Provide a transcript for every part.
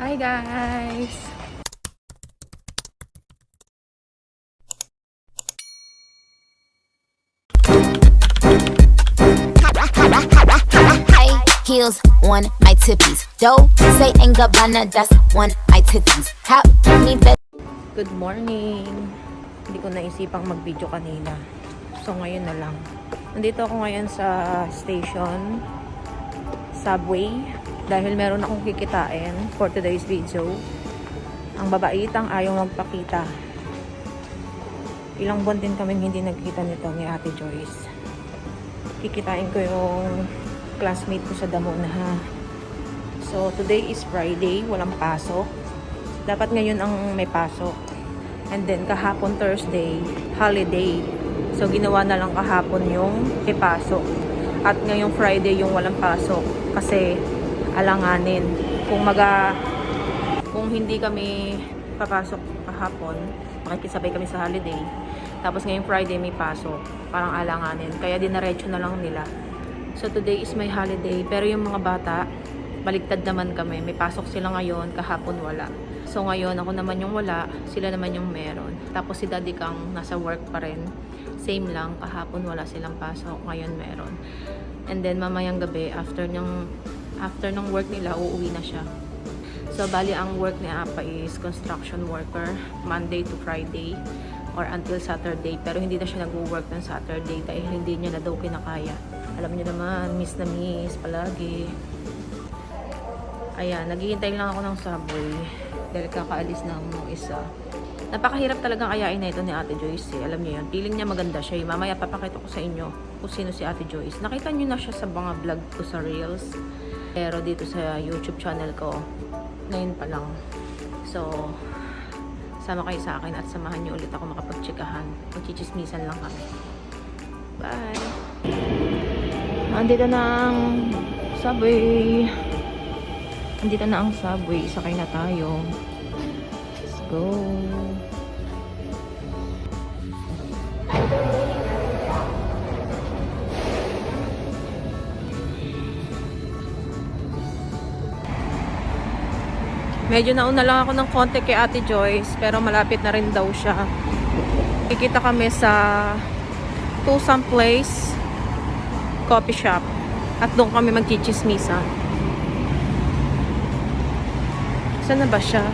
Hi guys! High heels on my tippies. Dough, say ain't Gabbana, that's on my titties. How me bet. Good morning! Hindi ko naisipang mag-video kanina. So ngayon na lang. Nandito ako ngayon sa station, subway, dahil meron akong kikitain for today's video. Ang babaitang ayaw magpakita. Ilang buwan din kaming hindi nagkita nito ni Ate Joyce. Kikitain ko yung classmate ko sa Damona. So today is Friday, walang pasok. Dapat ngayon ang may pasok. And then kahapon Thursday, holiday. So ginawa na lang kahapon yung ipasok. At ngayong Friday yung walang pasok kasi alanganin. Kung hindi kami papasok kahapon, makikisabay kami sa holiday. Tapos ngayong Friday may pasok. Parang alanganin. Kaya dinaretso na lang nila. So today is my holiday. Pero yung mga bata, baliktad naman kami. May pasok sila ngayon, kahapon wala. So ngayon, ako naman yung wala, sila naman yung meron. Tapos si Daddy Kang nasa work pa rin. Same lang, kahapon wala silang pasok, ngayon meron. And then mamayang gabi, after ng work nila, uuwi na siya. So bali ang work ni Apa is construction worker, Monday to Friday or until Saturday. Pero hindi na siya nag-work ng Saturday dahil hindi niya na daw kinakaya. Alam niyo naman, miss na miss palagi. Ayan, naghihintay lang ako ng subway dahil kakaalis na ng isa. Napakahirap talagang ayain na ito ni Ate Joyce eh. Alam niyo yun, feeling niya maganda siya eh. Mamaya papakita ko sa inyo kung sino si Ate Joyce. Nakita niyo na siya sa mga vlog ko sa Reels. Pero dito sa YouTube channel ko, ngayon pa lang. So, sama kayo sa akin at samahan niyo ulit ako makapagtsikahan. Magchichismisan lang kami. Bye! Andito na ang subway. Andito na ang subway. Sakay na tayo. Let's go. Medyo nauna lang ako ng konti kay Ate Joyce, pero malapit na rin daw siya. Kikita kami sa Tusam Place coffee shop at doon kami magchichismisa. Saan na ba siya?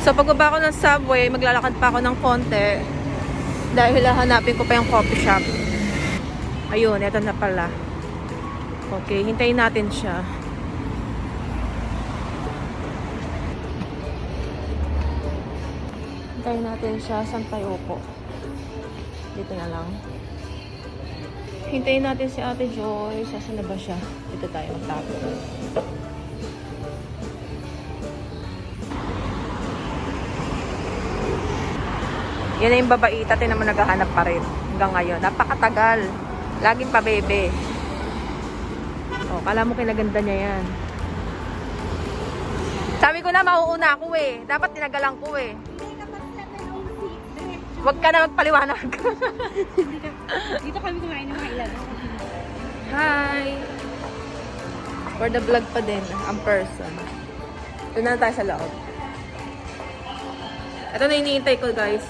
So pagbaba ko ng subway, maglalakad pa ako ng konti dahil hanapin ko pa yung coffee shop. Ayun, eto na pala. Okay, hintayin natin siya. Hintayin natin siya. Saan tayo po? Dito na lang. Hintayin natin si Ate Joyce. Saan na ba siya? Dito tayo magtago. Yan na yung babaita. Tinan mo, naghahanap pa rin. Hanggang ngayon. Napakatagal. Laging pa bebe. O, kala mo kinaganda niya yan. Sabi ko na, mauuna ako eh. Dapat tinagalan ko eh. Huwag ka na magpaliwanag. Dito kami kumain ng mga ilan. Hi! For the vlog pa din, ang person. Doon na tayo sa loob. Ito na iniintay ko, guys.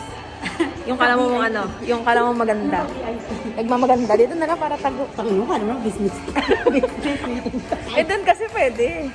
Yung kala mo mong ano, yung kala mo maganda. Nagmamaganda. Dito na lang para tago. Panginoon ka naman, business. Business meeting. Eh, doon kasi pwede.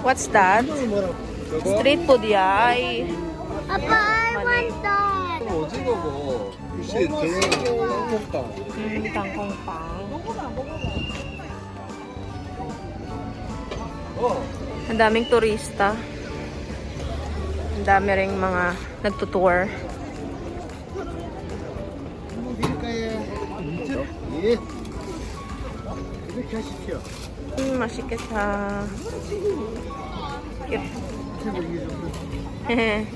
What's that? Street food, yay. Papa, I want that. 오징어고 글씨 저녁 Tangkong pang. Ang daming turista. Ang dami ring mga nagtutour. 예. 이렇게 하십시오. 맛있겠다.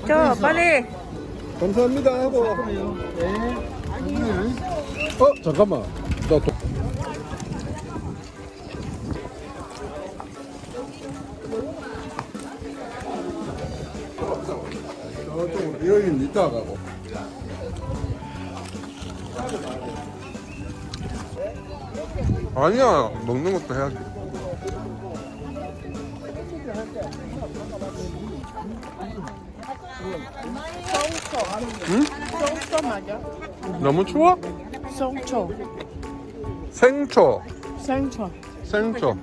저 빨리. 감사합니다 하고. 잠깐만. 나 도... 저쪽 여긴 이따 가고. 아니야, 먹는 것도 해야지. 응? 송초 맞아? 너무 추워? 송초. 생초. 생초. 생초.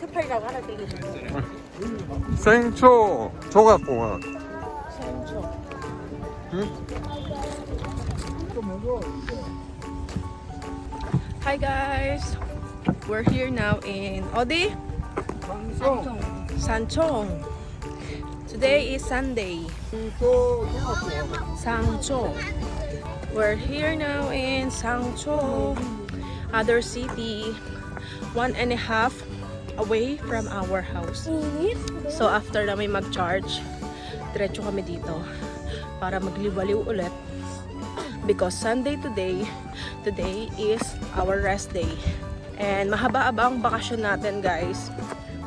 태파이라고 하나 되겠네. 생초. 조각공원. 생초. 응? Hi guys! We're here now in Odi? Sanchong. Today is Sunday. Sangcho. We're here now in Sangcho, other city, 1.5 away from our house. So after namin mag-charge, diretso kami dito para magliwaliw ulit. Because Sunday today is our rest day. And mahaba-haba ang bakasyon natin guys.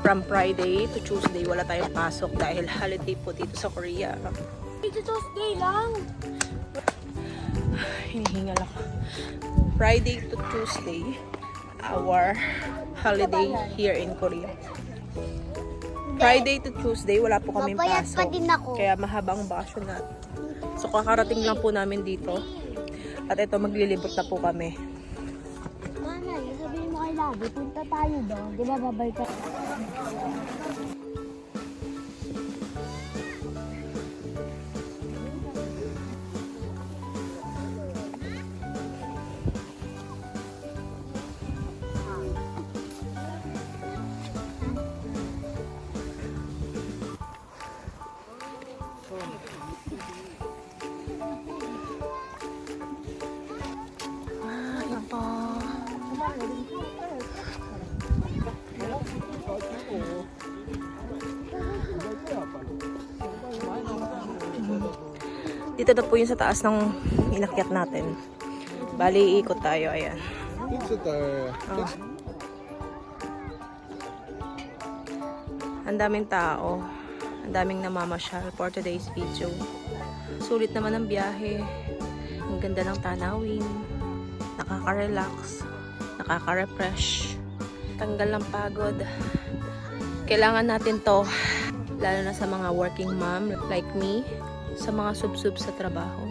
From Friday to Tuesday, wala tayong pasok dahil holiday po dito sa Korea. Ito Tuesday lang. Hinihingal ako. Friday to Tuesday, our holiday here in Korea. Friday to Tuesday, wala po kaming Papayat pasok. pa din ako. Kaya mahaba ang bakasyon natin. So kakarating lang po namin dito. At ito, maglilibot na po kami. Manay, sabihin mo kay Lagi, punta tayo doon. Di ba babay ka? Dito na po yung sa taas ng inakyat natin. Bali, iikot tayo. Ayan. Oh. Ang daming tao. Ang daming namamasyal for today's video. Sulit naman ang biyahe. Ang ganda ng tanawin. Nakaka-relax. Nakaka-refresh. Tanggal ng pagod. Kailangan natin to. Lalo na sa mga working mom like me. Sa mga sub-sub sa trabaho.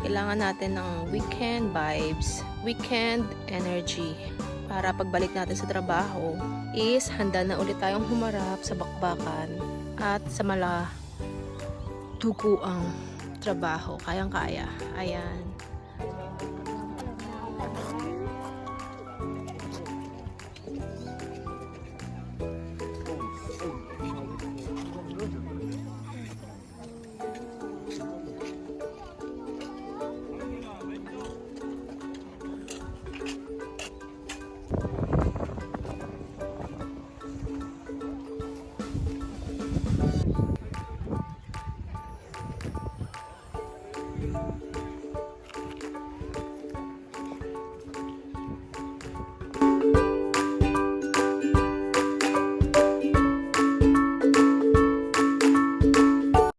Kailangan natin ng weekend vibes, weekend energy. Para pagbalik natin sa trabaho is handa na ulit tayong humarap sa bakbakan at sa duguang trabaho. Kayang-kaya. Ayan.